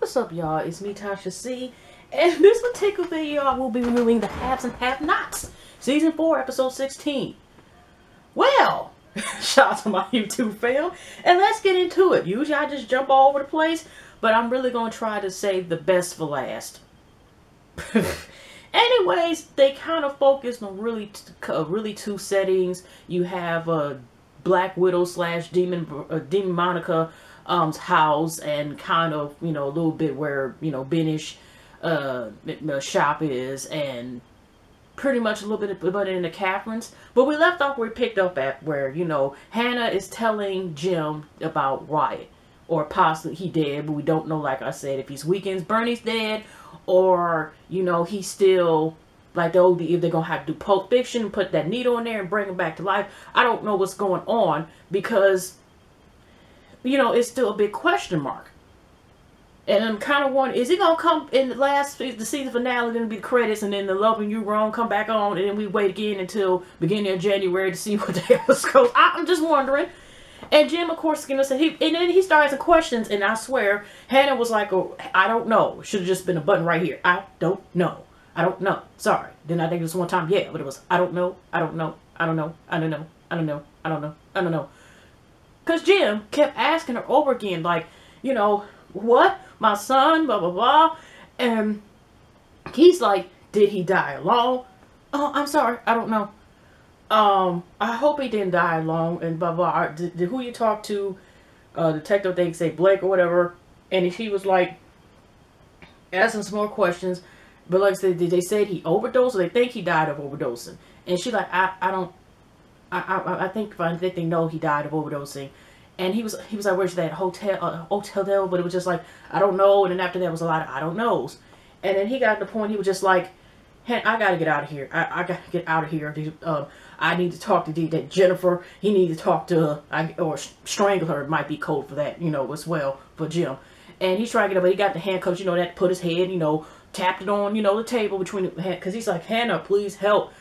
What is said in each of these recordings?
What's up, y'all? It's me, Tasha C. And this particular video, I will be reviewing The Haves and Have-Nots, Season 4, Episode 16. Well, shout out to my YouTube fam. And let's get into it. Usually I just jump all over the place, but I'm really going to try to save the best for last. Anyways, they kind of focused on really two settings. You have Black Widow slash Demon Monica house, and kind of, a little bit where, Benish shop is, and pretty much a little bit about it in the Catherine's. But we left off where we picked up at where, Hannah is telling Jim about Wyatt, or possibly he dead, but we don't know, like I said, if he's weekends, Bernie's dead, or, he's still, like, if they're gonna have to do Pulp Fiction, put that needle in there and bring him back to life. I don't know what's going on, because it's still a big question mark. And I'm kind of wondering, is he going to come in the season finale, then be the credits, and then the Loving You Wrong come back on, and then we wait again until beginning of January to see what the hell is going on? I'm just wondering. And Jim, of course, is going to say, and then he started some questions, and I swear, Hannah was like, oh, I don't know. It should have just been a button right here. I don't know. I don't know. Sorry. Then I think it was one time, yeah, but it was, I don't know. I don't know. I don't know. I don't know. I don't know. I don't know. I don't know. Because Jim kept asking her over again, like, what? My son, blah, blah, blah. And he's like, did he die alone? Oh, I'm sorry. I don't know. I hope he didn't die alone, and blah, blah. Did who you talked to, detective, they say Blake or whatever, and he was like, asking some more questions. But like I said, did they say he overdosed, or they think he died of overdosing? And she's like, I think they know he died of overdosing. And he was like, where's that hotel? But it was just like, I don't know. And then after that was a lot of I don't knows. And then he got to the point, he was just like, hey, I gotta get out of here. I gotta get out of here. I need to talk to that Jennifer. He needs to talk to her, or strangle her. It might be code for that, as well, for Jim. And he's trying to get up, but he got the handcuffs, that put his head, tapped it on, the table between the hand, because he's like, Hannah, please help.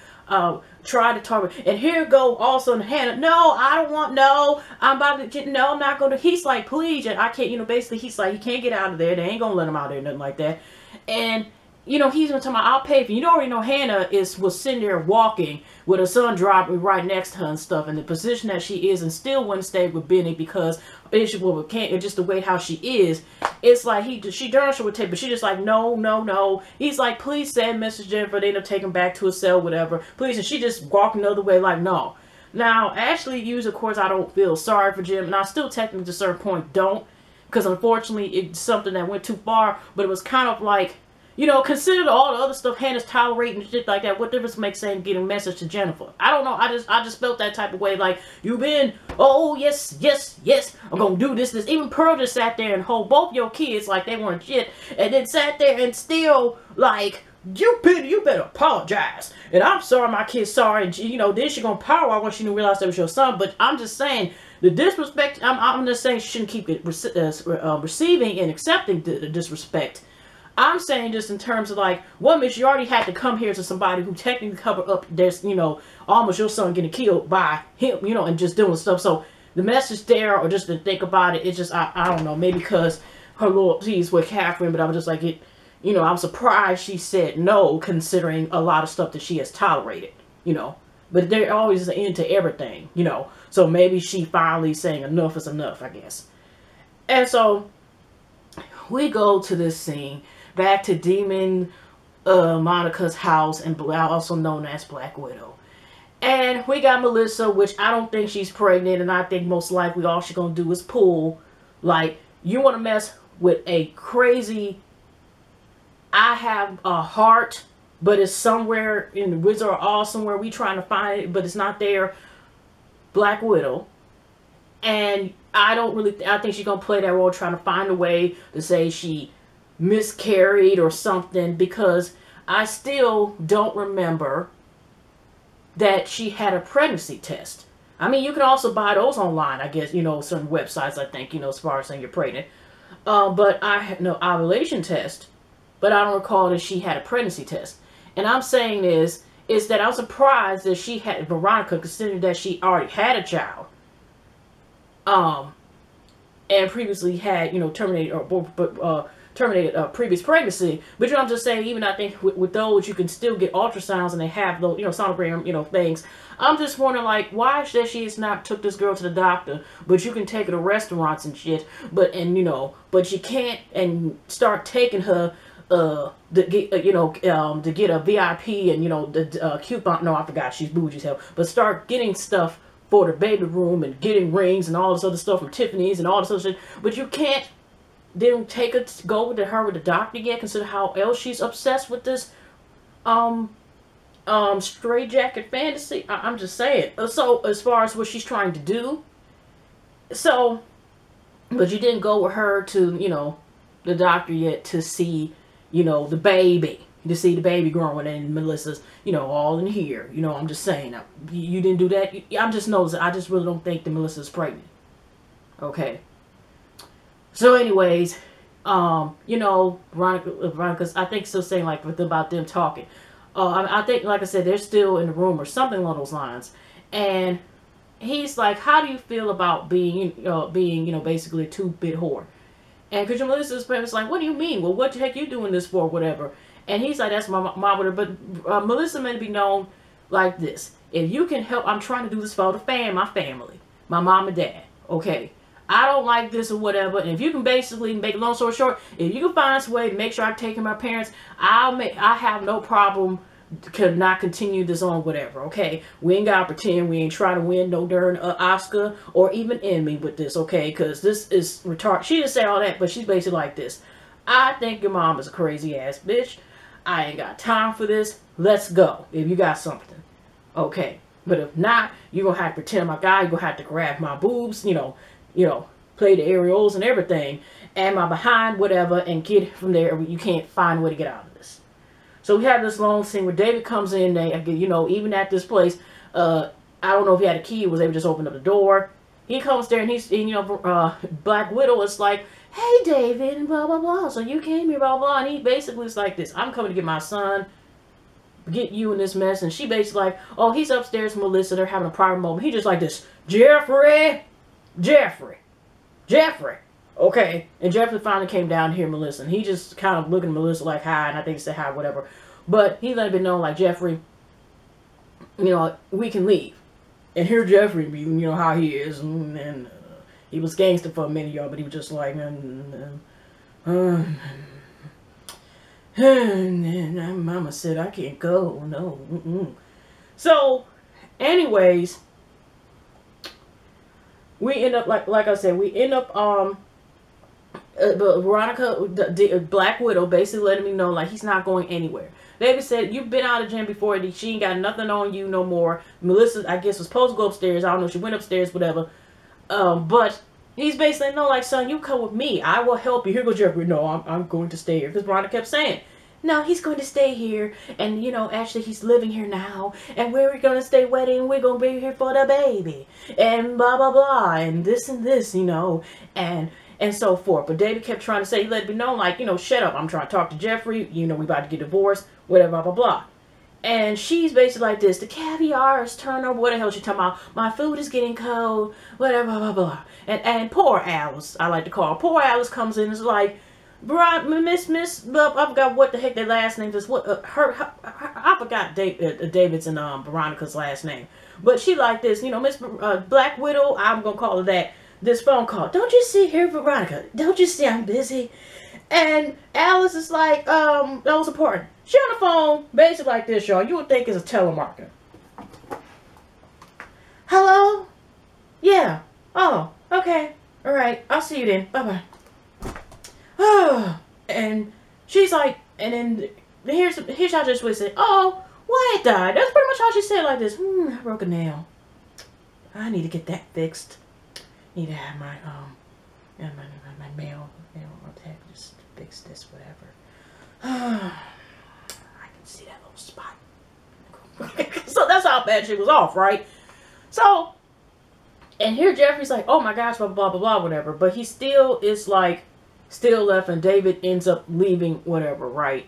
Try to talk, and here go also Hannah, no, I don't want, no, I'm about to, no, I'm not going to, he's like, please, and I can't, basically, he's like, he can't get out of there, they ain't gonna let him out there, nothing like that. And, he's gonna tell me, I'll pay for you. You already know Hannah was sitting there walking with her son dropping right next to her and stuff, and the position that she is, and still wouldn't stay with Benny because just the way how she is. It's like she darn sure would take, but she just like, no, no, no. He's like, please send Mrs. Jennifer. They end up taking back to a cell, whatever. Please, and she just walked another way, like, no. Now, Ashley used, of course, I don't feel sorry for Jim, and I still technically to a certain point don't, because unfortunately it's something that went too far. But it was kind of like, consider all the other stuff Hannah's tolerating and shit like that. What difference makes saying getting a message to Jennifer? I don't know. I just felt that type of way. Like, you've been, oh, yes, yes, yes, I'm going to do this. Even Pearl just sat there and hold both your kids like they weren't shit. And then sat there and still, like, you better apologize. And I'm sorry, my kid's sorry. And, then she going to power walk when she didn't realize that was your son. But I'm just saying, the disrespect, I'm just saying she shouldn't keep it receiving and accepting the disrespect. I'm saying just in terms of like, woman, you already had to come here to somebody who technically covered up this, almost your son getting killed by him, and just doing stuff. So the message there, or just to think about it, it's just, I don't know, maybe because her loyalties with Catherine, but I was just like, I'm surprised she said no, considering a lot of stuff that she has tolerated, But there always is an end to everything, So maybe she finally saying enough is enough, I guess. And so we go to this scene. Back to Demon Monica's house, and also known as Black Widow. And we got Melissa, which I don't think she's pregnant, and I think most likely all she's going to do is pull. Like, you want to mess with a crazy, I have a heart, but it's somewhere in the Wizard of Oz, somewhere we trying to find it, but it's not there, Black Widow. And I think she's going to play that role, trying to find a way to say she miscarried or something, because I still don't remember that she had a pregnancy test. I mean, you can also buy those online, I guess, certain websites, I think, as far as saying you're pregnant. But I had no ovulation test, but I don't recall that she had a pregnancy test. And I'm saying is that I'm surprised that she had, Veronica, considering that she already had a child. And previously had, terminated, or terminated a previous pregnancy. But you know, I'm just saying, even I think with those, you can still get ultrasounds and they have those, you know, sonogram, you know, things. I'm just wondering, like, why that she has not took this girl to the doctor, but you can take her to restaurants and shit, but, and, you know, but you can't, and start taking her, to get, you know, to get a VIP and, you know, the, coupon, no, I forgot, she's bougie as hell, but start getting stuff for the baby room and getting rings and all this other stuff from Tiffany's and all this other shit, but you can't then take her to go to her with the doctor yet, consider how else she's obsessed with this, straight jacket fantasy. I'm just saying. So as far as what she's trying to do, so, but you didn't go with her to, you know, the doctor yet to see, you know, the baby, to see the baby growing, and Melissa's, you know, all in here. You know, I'm just saying, you didn't do that. I'm just noticing. I just really don't think that Melissa's pregnant. Okay. So anyways, you know, Veronica's, I think, still saying, like, about them talking. I think, like I said, they're still in the room or something along those lines. And he's like, how do you feel about being, you know, basically a two-bit whore? And because Melissa's parents like, what do you mean? Well, what the heck you doing this for, whatever? And he's like, that's my mom. But Melissa may be known like this. If you can help, I'm trying to do this for my family, my mom and dad, okay? I don't like this or whatever, and if you can basically make a long story short, if you can find some way to make sure I take care of my parents, I have no problem to not continue this on, whatever, okay? We ain't gotta pretend we ain't trying to win no darn Oscar or even Emmy with this, okay? Because this is retarded. She didn't say all that, but she's basically like this. I think your mom is a crazy ass bitch. I ain't got time for this. Let's go if you got something, okay? But if not, you're gonna have to pretend my guy. You're gonna have to grab my boobs, you know, play the aerials and everything, and my behind, whatever, and get from there. You can't find a way to get out of this. So we have this long scene where David comes in, you know, even at this place, I don't know if he had a key or was able to just open up the door. He comes there and you know, Black Widow is like, hey, David, and blah, blah, blah. So you came here, blah, blah. And he basically is like this. I'm coming to get my son, get you in this mess. And she basically like, oh, he's upstairs with Melissa. They're having a private moment. He just like this, Jeffrey. Okay. And Jeffrey finally came down here, Melissa. And he just kind of looking at Melissa like, hi. And I think he said hi, whatever. But he let it be known like, Jeffrey, you know, we can leave. And here Jeffrey, you know how he is. And he was gangster for a minute, y'all. But he was just like, Mama said I can't go. No. So, anyways, we end up, like I said, we end up, Veronica, the Black Widow, basically letting me know, like, he's not going anywhere. David said, you've been out of gym before, she ain't got nothing on you no more. Melissa, I guess, was supposed to go upstairs. I don't know, she went upstairs, whatever. But he's basically, no, like, son, you come with me. I will help you. Here goes Jeffrey. No, I'm going to stay here. Because Veronica kept saying, no, he's going to stay here. And, you know, actually, he's living here now. And we're going to stay wedding. We're going to be here for the baby. And blah, blah, blah. And this, you know. And so forth. But David kept trying to say, he let me know, like, you know, shut up. I'm trying to talk to Jeffrey. You know, we about to get divorced. Whatever, blah, blah, blah. And she's basically like this. The caviar is turned over. What the hell is she talking about? My food is getting cold. Whatever, blah, blah, blah. And poor Alice, I like to call her. Poor Alice comes in and is like, Miss, I forgot what the heck their last name is. What I forgot David's and Veronica's last name. But she like this, you know, Miss Black Widow. I'm gonna call her that. This phone call. Don't you see here, Veronica? Don't you see I'm busy? And Alice is like, that was important. She on the phone, basically like this, y'all. You would think it's a telemarketer. Hello? Yeah. Oh, okay. All right. I'll see you then. Bye-bye. And she's like, and then here's how she just said, oh, Wyatt died. That's pretty much how she said like this. I broke a nail. I need to get that fixed. Need to have my my mail tech just fix this, whatever. I can see that little spot. So that's how bad she was off, right? So, and here Jeffrey's like, oh my gosh, blah blah blah blah, whatever. But he still is like, still left, and David ends up leaving, whatever, right?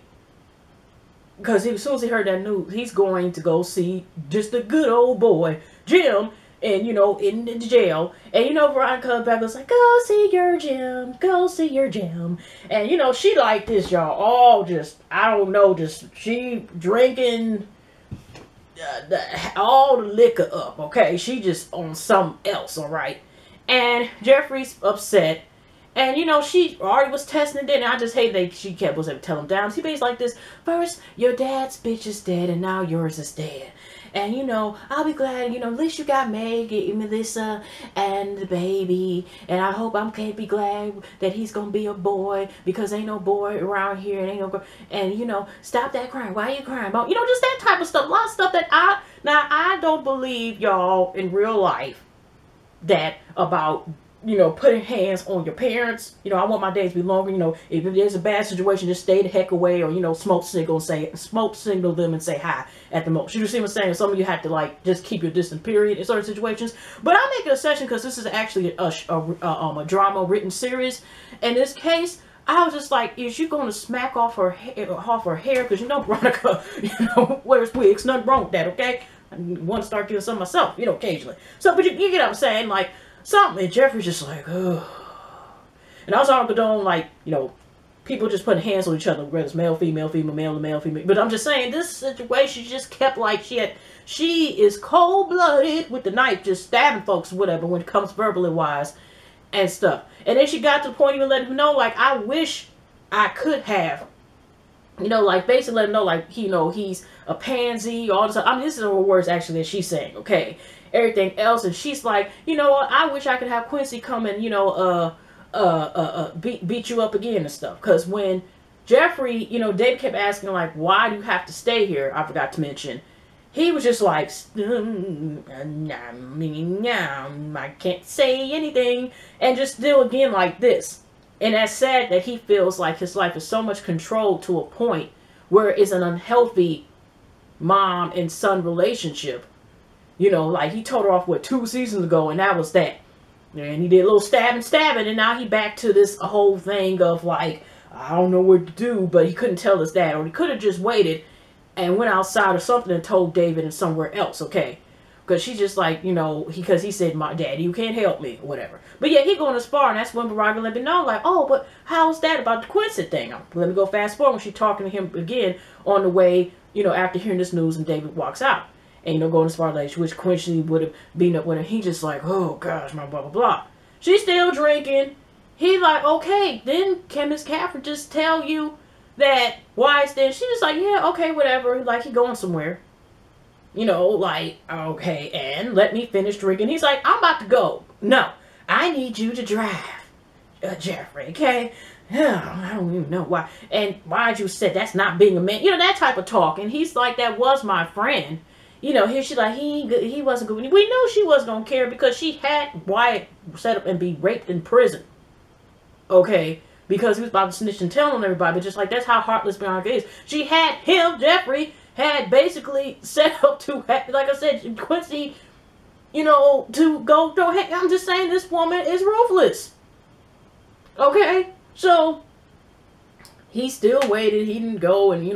Because as soon as he heard that news, he's going to go see just a good old boy, Jim, and, in the jail. And, Veronica Beckles like, go see your Jim. Go see your Jim. And, she like this, y'all. All just, I don't know, just she drinking all the liquor up, okay? She just on something else, all right? And Jeffrey's upset. And, she already was testing it, and I just hate that she kept was able to tell him down. She basically like this, first, your dad's bitch is dead, and now yours is dead. And, I'll be glad, at least you got Meg, Melissa, and the baby. And I hope I'm going to be glad that he's going to be a boy, because ain't no boy around here, and ain't no girl. And, stop that crying. Why are you crying about? Just that type of stuff. A lot of stuff that I don't believe, y'all, in real life, that about putting hands on your parents. I want my days to be longer. If there's a bad situation, just stay the heck away, or smoke signal them and say hi at the most. You see what I'm saying? Some of you have to like just keep your distance, period, in certain situations. But I'm making a session because this is actually a drama written series. In this case, I was just like, is you going to smack off her hair? Because Veronica, wears wigs. Nothing wrong with that, okay? I want to start doing some myself, occasionally. So, but you get what I'm saying, like. Something, and Jeffrey's just like, ugh. And I also don't condone, like, people just putting hands on each other, whether it's male, female, male, male, female. But I'm just saying, this situation just kept, like, she is cold-blooded with the knife, just stabbing folks, whatever, when it comes verbally wise and stuff. And then she got to the point even letting him know, like, I wish I could have, like, basically let him know, like, he's a pansy, all this. I mean, this is the words, actually, that she's saying, okay? Everything else, and she's like, what, I wish I could have Quincy come and, beat you up again and stuff. Because when Jeffrey, Dave kept asking, like, why do you have to stay here? I forgot to mention. He was just like, I can't say anything. And just still again like this. And that's sad that he feels like his life is so much controlled to a point where it's an unhealthy mom and son relationship. Like he told her off, 2 seasons ago, and that was that. And he did a little stabbing, and now he back to this whole thing of like, I don't know what to do, but he couldn't tell us that. Or he could have just waited and went outside or something and told David and somewhere else, okay? Because she's just like, because he said, my daddy, you can't help me, or whatever. But yeah, he going to spar, and that's when Veronica let me know, like, oh, but how's that about the Quincy thing? Let me go fast forward when she's talking to him again on the way, after hearing this news, and David walks out. And, going as far as which Quincy would have been up with him. He just like, oh, gosh, my blah, blah, blah. She's still drinking. He like, okay, then can Miss Catherine just tell you that why it's there? She just like, yeah, okay, whatever. Like, he going somewhere. Like, okay, and let me finish drinking. He's like, I'm about to go. No, I need you to drive, Jeffrey, okay? I don't even know why. And why'd you say that's not being a man? That type of talk. And he's like, that was my friend. Here she's like, he wasn't good. We knew she wasn't going to care because she had Wyatt set up and be raped in prison. Okay? Because he was about to snitch and tell on everybody. But just like, that's how heartless Bianca is. She had him, Jeffrey, had basically set up to, like I said, Quincy, to go throw. I'm just saying, this woman is ruthless. Okay? So, he still waited. He didn't go and,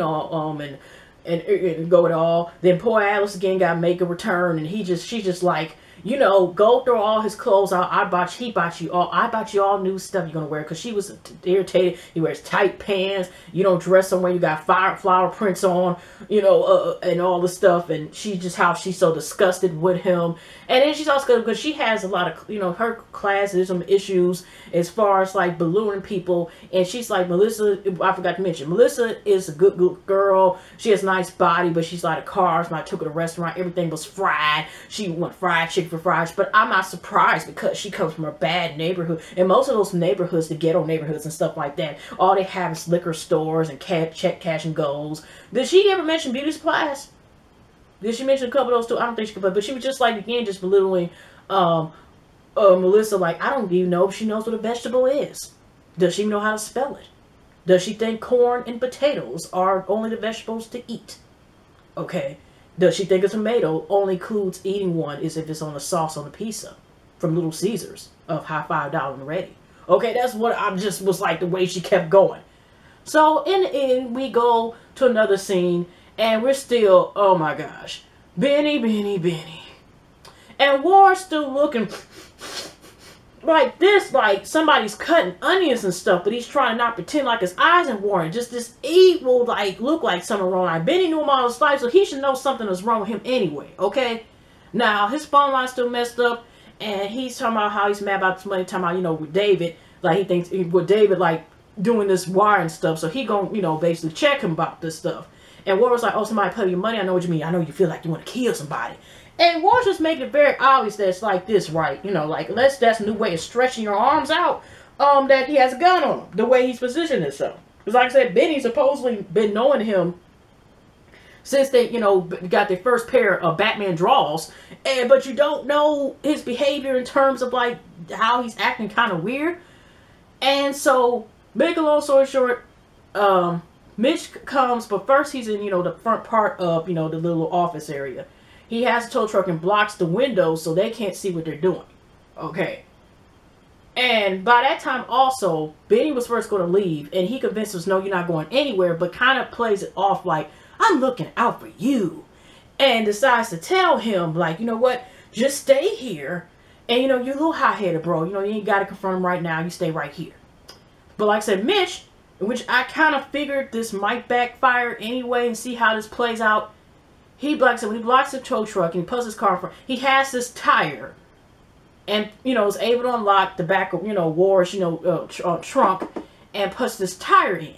and go at all. Then poor Alice again got to make a return, and she's just like, go throw all his clothes out. I bought you all new stuff you're gonna wear, because she was irritated. He wears tight pants. You don't dress somewhere you got flower prints on, and all the stuff. And she's so disgusted with him. And then she's also good because she has a lot of, her classism issues as far as like ballooning people. And she's like, Melissa, I forgot to mention, Melissa is a good girl. She has a nice body, but she's like a cars. When I took her to a restaurant, everything was fried. She went fried chicken for fries. But I'm not surprised because she comes from a bad neighborhood. And most of those neighborhoods, the ghetto neighborhoods and stuff like that, all they have is liquor stores and check cash and goes. Did she ever mention beauty supplies? Did she mention a couple of those too? I don't think she could, but she was just like, again, just belittling Melissa. Like, I don't even know if she knows what a vegetable is. Does she know how to spell it? Does she think corn and potatoes are only the vegetables to eat? Okay. Does she think a tomato only includes eating one is if it's on a sauce on a pizza from Little Caesars of high $5 and ready? Okay, that's what I just was like, the way she kept going. So in the end, we go to another scene. And we're still, oh my gosh, Benny. And Ward's still looking like this, like somebody's cutting onions and stuff, but he's trying to not pretend like his eyes are worn. Just this evil, like, look like something wrong. Like, Benny knew him all his life, so he should know something is wrong with him anyway, okay? Now, his phone line's still messed up, and he's talking about how he's mad about this money, talking about, you know, with David, like, he thinks, with David, like, doing this wire and stuff, so he gonna, you know, basically check him about this stuff. And Ward was like, oh, somebody pay your money, I know what you mean, I know you feel like you want to kill somebody. And Ward's just making it very obvious that it's like this, right? You know, like, that's a new way of stretching your arms out, that he has a gun on him, the way he's positioned himself. Because like I said, Benny supposedly been knowing him since they, you know, got their first pair of Batman draws. But you don't know his behavior in terms of, like, how he's acting kind of weird. And so, make a long story short, Mitch comes, but first he's in, you know, the front part of, you know, the little office area. He has a tow truck and blocks the windows so they can't see what they're doing. Okay. And by that time also, Benny was first going to leave, and he convinced us, no, you're not going anywhere, but kind of plays it off like, I'm looking out for you. And decides to tell him, like, you know what, just stay here. And, you know, you're a little hot-headed, bro. You know, you ain't got to confront him right now. You stay right here. But like I said, Mitch, which I kind of figured this might backfire anyway and see how this plays out. He blocks it. When he blocks the tow truck and he puts his car in front, he has this tire. And, you know, is able to unlock the back of, you know, Ward's, you know, trunk and puts this tire in.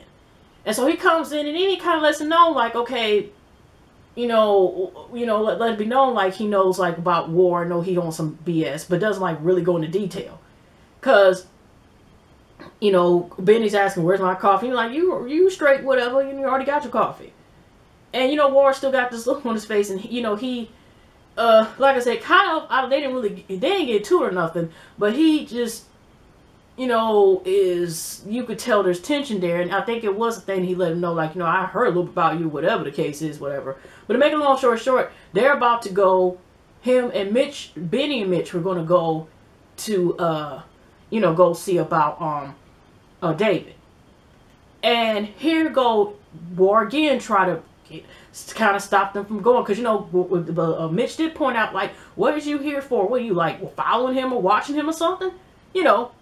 And so he comes in and then he kind of lets him know, like, okay, you know, let it be known, like, he knows, like, about Ward, know he on some BS, but doesn't, like, really go into detail. Because, you know, Benny's asking, where's my coffee? He's like, you straight, whatever, you already got your coffee. And, you know, Ward still got this look on his face, and, you know, he, like I said, kind of, they didn't get to it or nothing, but he just, you know, you could tell there's tension there, and I think it was a thing he let him know, like, you know, I heard a little bit about you, whatever the case is, whatever. But to make a long story short, they're about to go, him and Mitch, Benny and Mitch were going to go to, you know, go see about, David. And here go Ward again, try to kind of stop them from going, because, you know, Mitch did point out, like, what is you here for? What are you, like, following him or watching him or something? You know,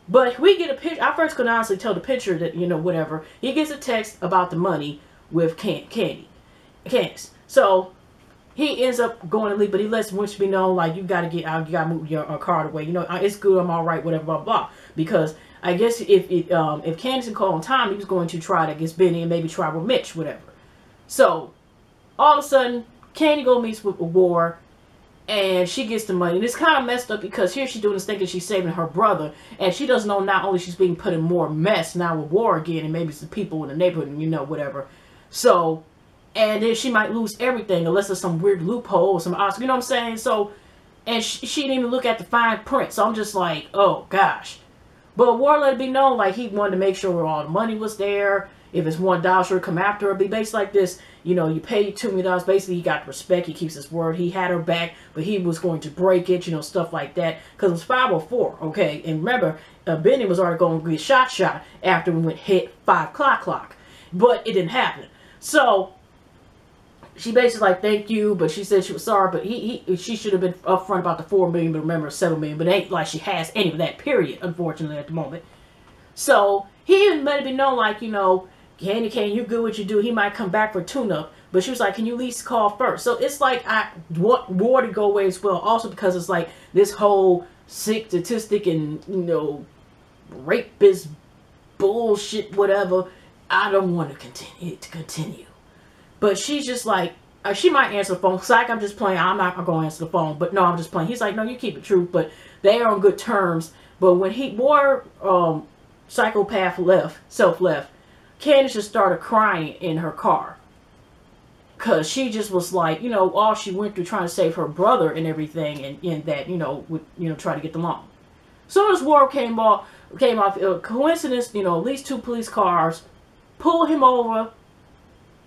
but we get a picture. I first could honestly tell the picture that, you know, whatever. He gets a text about the money with Candace. So he ends up going to leave, but he lets Mitch be known, like, you got to get out, you got to move your car away. You know, it's good, I'm all right, whatever, blah, blah. Because I guess if Candace had called on time, he was going to try to get Benny and maybe try with Mitch, whatever. So all of a sudden, Candy meets with Ward, and she gets the money. And it's kind of messed up because here she's doing this thinking she's saving her brother, and she doesn't know not only she's being put in more mess now with Ward again, and maybe it's the people in the neighborhood, and, you know, whatever. So, and then she might lose everything unless there's some weird loophole or some odds, you know what I'm saying? So, and she didn't even look at the fine print. So I'm just like, oh gosh. But Ward let it be known, like, he wanted to make sure all the money was there. If it's $1, she'll come after her. Be based like this, you know, you pay $2 million. Basically, he got respect. He keeps his word. He had her back, but he was going to break it, you know, stuff like that. Because it was 5:04, okay? And remember, Benny was already going to get shot after we went hit 5 o'clock. But it didn't happen. So she basically like, thank you, but she said she was sorry, but she should have been upfront about the $4 million, but remember, $7 million. But it ain't like she has any of that, period, unfortunately, at the moment. So he even let it be known, like, you know, Candy Cane, you good what you do. He might come back for tune-up. But she was like, can you at least call first? So it's like I want Ward to go away as well. Also because it's like this whole sick statistic and, you know, rapist bullshit, whatever. I don't want to continue. But she's just like, she might answer the phone. It's like, I'm just playing. I'm not going to answer the phone. But no, I'm just playing. He's like, no, you keep it true. But they are on good terms. But when Ward, psychopath left, Candace just started crying in her car. Because she just was like, you know, all she went through trying to save her brother and everything. And that, you know, would, you know, try to get them on. So as Ward came off, coincidence, you know, at least 2 police cars pull him over.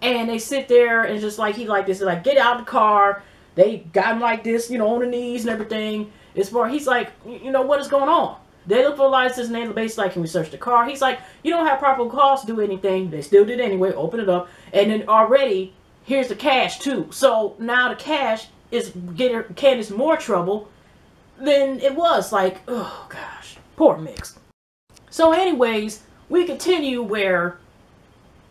And they sit there and just like, he like this, like, get out of the car. They got him like this, you know, on the knees and everything. He's like, you know, what is going on? They look for a license and they basically like, can we search the car? He's like, you don't have proper cause to do anything. They still did anyway. Open it up. And then already, here's the cash too. So now the cash is getting Candace more trouble than it was. Like, oh gosh, poor Mix. So anyways, we continue where,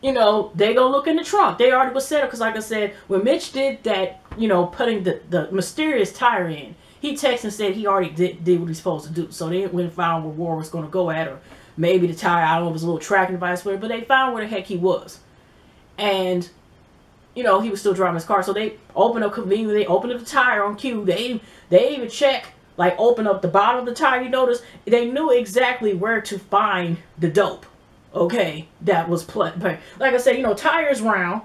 you know, they gonna look in the trunk. They already was set up, because like I said, when Mitch did that, you know, putting the mysterious tire in, he texted and said he already did what he's supposed to do. So they went and found where War was gonna go at, or maybe the tire, I don't know if it was a little tracking device for it, but they found where the heck he was. And, you know, he was still driving his car. So they opened up conveniently, they opened up the tire on cue. They even check, like open up the bottom of the tire. You notice they knew exactly where to find the dope. Okay, that was but like I said, you know, tires round.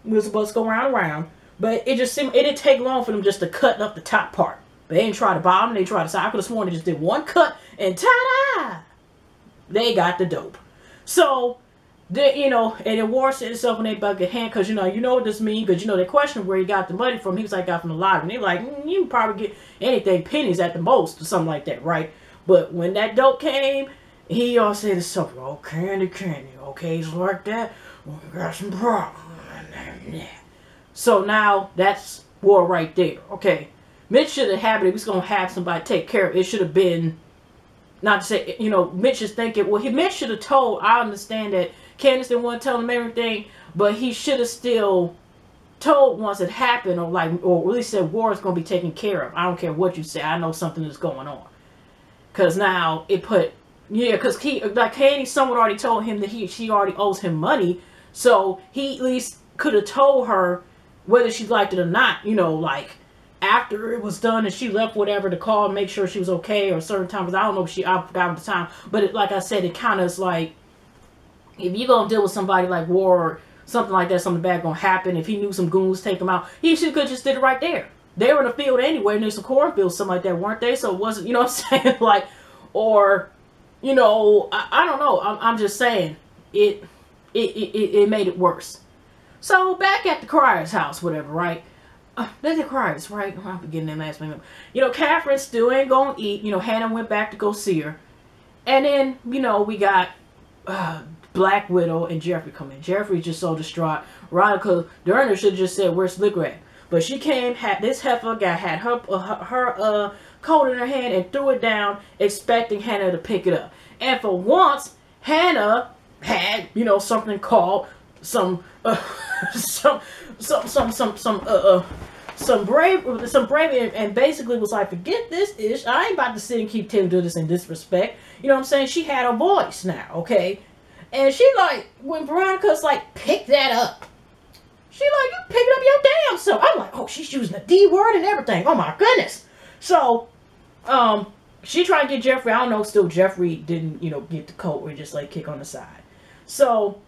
We were supposed to go round and round, but it just seemed it didn't take long for them just to cut up the top part. They didn't try the bottom, they tried the side. I could have sworn they just did one cut and ta-da! They got the dope. So they, you know, and it War set itself in their bucket hand, because you know what this means, because you know they questioned where he got the money from. He was like, got from the lottery. And they're like, you can probably get anything, pennies at the most, or something like that, right? But when that dope came, he all said to something, oh, candy, okay, it's like that, we got some problems. So now that's War right there. Okay, Mitch should have had it. He was gonna have somebody take care of it. It should have been, not to say, you know, Mitch is thinking, well, Mitch should have told. I understand that Candace didn't want to tell him everything, but he should have still told once it happened, or like, or at least said War is gonna be taken care of. I don't care what you say. I know something is going on, because now it put. Yeah, because he, like Candy, someone already told him that she already owes him money, so he at least could have told her whether she liked it or not. You know, like after it was done and she left, whatever, to call and make sure she was okay, or a certain time. Because I don't know if I forgot the time, but it, like I said, it kind of is like, if you gonna deal with somebody like War or something like that, something bad gonna happen. If he knew some goons take him out, he should could just did it right there. They were in the field anyway, and there's some cornfields, something like that, weren't they? So it wasn't, you know what I'm saying, like, or. You know, I don't know. I'm just saying it made it worse. So back at the Cryers' house, whatever, right? They're the Cryers, right? I'm forgetting their last name. You know, Catherine still ain't gonna eat. You know, Hannah went back to go see her, and then you know we got Black Widow and Jeffrey come in. Jeffrey's just so distraught. Veronica Durner should have just said, "Where's liquor at?" But she came, had this heifer guy had her coat in her hand and threw it down, expecting Hannah to pick it up. And for once, Hannah had, you know, something called some bravery, and basically was like, forget this ish. I ain't about to sit and keep telling you this in disrespect. You know what I'm saying? She had a voice now, okay? And she like, when Veronica's like, pick that up. She like, you pick it up your damn self. I'm like, oh, she's using the D word and everything. Oh my goodness. So, she tried to get Jeffrey. I don't know, still Jeffrey didn't, you know, get the coat or just like kick on the side. So,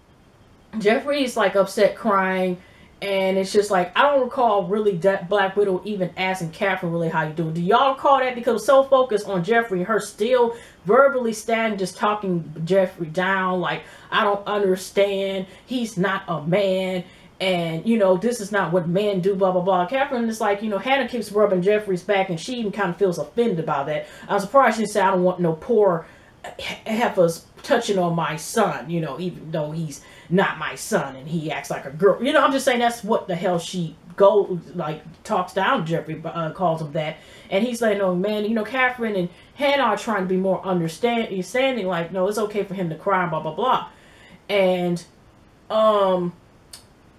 Jeffrey's like upset, crying. And it's just like, I don't recall really that Black Widow even asking Catherine really how you doing. Do y'all recall that? Because it was so focused on Jeffrey and her still verbally standing, just talking Jeffrey down. Like, I don't understand. He's not a man. And, you know, this is not what men do, blah, blah, blah. Catherine is like, you know, Hannah keeps rubbing Jeffrey's back, and she even kind of feels offended about that. I'm surprised she said, I don't want no poor heifers touching on my son, you know, even though he's not my son and he acts like a girl. You know, I'm just saying that's what the hell she talks down to Jeffrey, calls him that. And he's like, no, man, you know, Catherine and Hannah are trying to be more understanding, like, no, it's okay for him to cry, blah, blah, blah. And,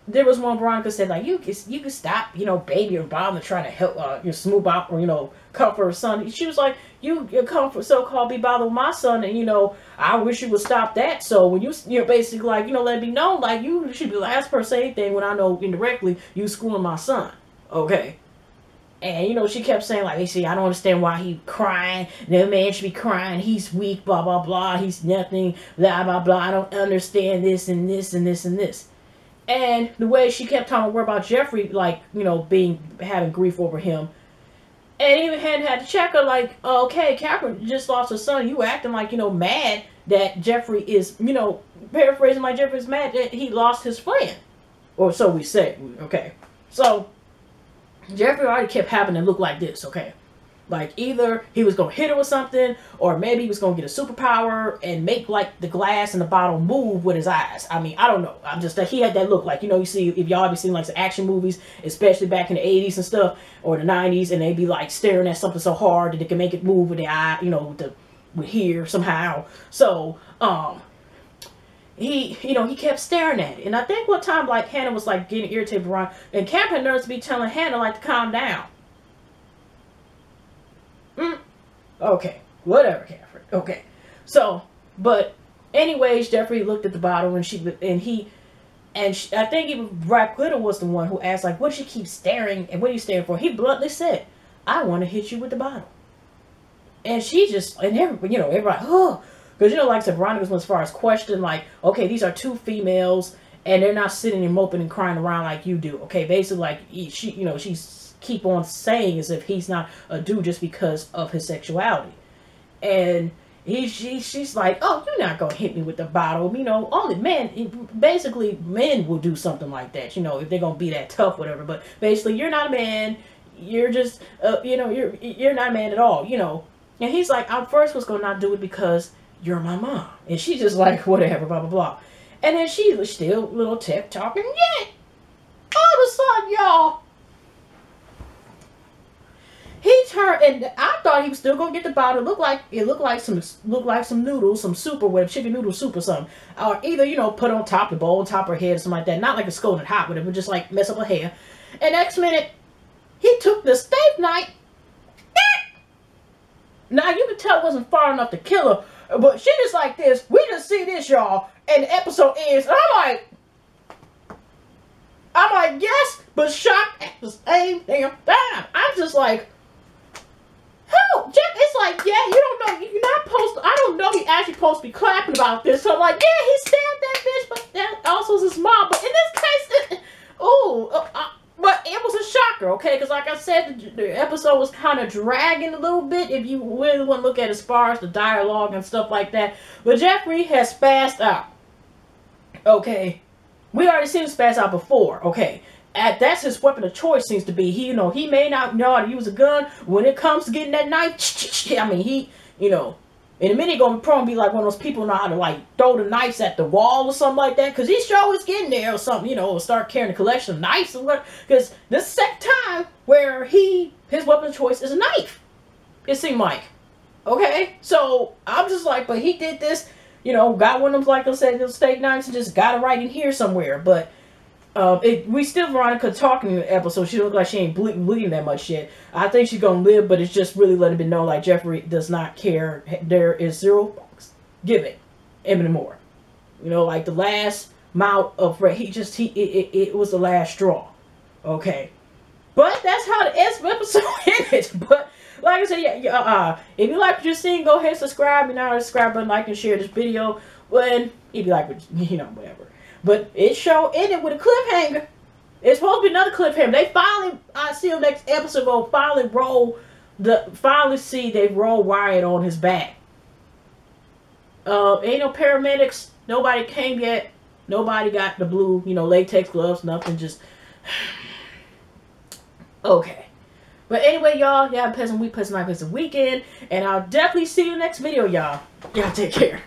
there was one Veronica said, like, you can stop, you know, baby or Bob and trying to help, smooth out or, you know, comfort her son. She was like, you comfort, so-called be bothered with my son, and, you know, I wish you would stop that. So when you're basically like, you know, let me know, like, you should be the last person to say anything when I know indirectly you screwing my son. Okay. And, you know, she kept saying, like, see, I don't understand why he crying. No man should be crying. He's weak, blah, blah, blah. He's nothing, blah, blah, blah. I don't understand this and this and this and this. And the way she kept talking about Jeffrey, like, you know, having grief over him. And even had to check her, like, okay, Catherine just lost her son. You acting like, you know, mad that Jeffrey is, you know, paraphrasing like Jeffrey's mad that he lost his friend. Or so we say, okay. So, Jeffrey already kept having to look like this, okay. Like either he was gonna hit her with something, or maybe he was gonna get a superpower and make like the glass in the bottle move with his eyes. I mean, I don't know. I'm just that he had that look, like, you know, you see if y'all ever seen like some action movies, especially back in the 80s and stuff, or the 90s, and they'd be like staring at something so hard that they can make it move with their eye, you know, with here somehow. So he, you know, he kept staring at it. And I think one time, like, Hannah was like getting irritated around, and Camp had nerves to be telling Hannah like to calm down. Okay, whatever, Catherine. Okay, so, but anyways, Jeffrey looked at the bottle, and I think even Black Widow was the one who asked, like, what she keep staring, and what are you staring for? He bluntly said, I want to hit you with the bottle. And she just, and everybody, you know, everybody, oh, because, you know, like I said, Veronica's one as far as question, like, okay, these are two females, and they're not sitting and moping and crying around like you do. Okay, basically, like, she, you know, she's keep on saying as if he's not a dude just because of his sexuality. And she's like, oh, you're not gonna hit me with the bottle. You know, only men, basically men will do something like that, you know, if they're gonna be that tough, whatever. But basically, you're not a man. You're just, you know, you're not a man at all, you know. And he's like, I first was gonna not do it because you're my mom. And she's just like, whatever, blah, blah, blah. And then she was still little tech talking, yeah. All of a sudden, y'all, he turned, and I thought he was still gonna get the bottle. It looked like some noodles, some soup or whatever, chicken noodle soup or something. Or either, you know, put on top the bowl, on top of her head or something like that. Not like a scalded hot with it, but just like mess up her hair. And next minute, he took the steak knife. Now you can tell it wasn't far enough to kill her, but she just like this. We just see this, y'all, and the episode ends. And I'm like, yes, but shocked at the same damn time. I'm just like, hell, Jeff, it's like, yeah, you don't know, you're not supposed to, I don't know he actually supposed to be clapping about this. So I'm like, yeah, he stabbed that bitch, but that also is his mom. But in this case, but it was a shocker, okay? Because like I said, the episode was kind of dragging a little bit if you really want to look at as far as the dialogue and stuff like that. But Jeffrey has spazzed out, okay? We already seen him spaz out before, okay? That's his weapon of choice seems to be. He, you know, he may not know how to use a gun. When it comes to getting that knife, I mean, he, you know, in a minute gonna probably be like one of those people know how to like throw the knives at the wall or something like that. Cause he's sure is getting there or something, you know, or start carrying a collection of knives or what. Cause this is the second time where his weapon of choice is a knife. It seemed like, okay. So I'm just like, but he did this, you know, got one of them, like I said, those steak knives and just got it right in here somewhere. But we still Veronica talking in the episode. She look like she ain't bleeding that much yet. I think she's gonna live, but it's just really letting me know like Jeffrey does not care. There is zero giving him anymore. You know, like the last mouth of it was the last straw. Okay, but that's how the episode ended. But like I said, yeah, if you like what you're seeing, go ahead and subscribe. You know, subscribe button, like and share this video. Well, if you like what, you know, whatever. But it show ended with a cliffhanger. It's supposed to be another cliffhanger. They finally, I see the next episode go finally see they roll Wyatt on his back. Ain't no paramedics. Nobody came yet. Nobody got the blue, you know, latex gloves. Nothing. Just okay. But anyway, y'all, have a pleasant week, pleasant night, pleasant weekend, and I'll definitely see you next video, y'all. Y'all take care.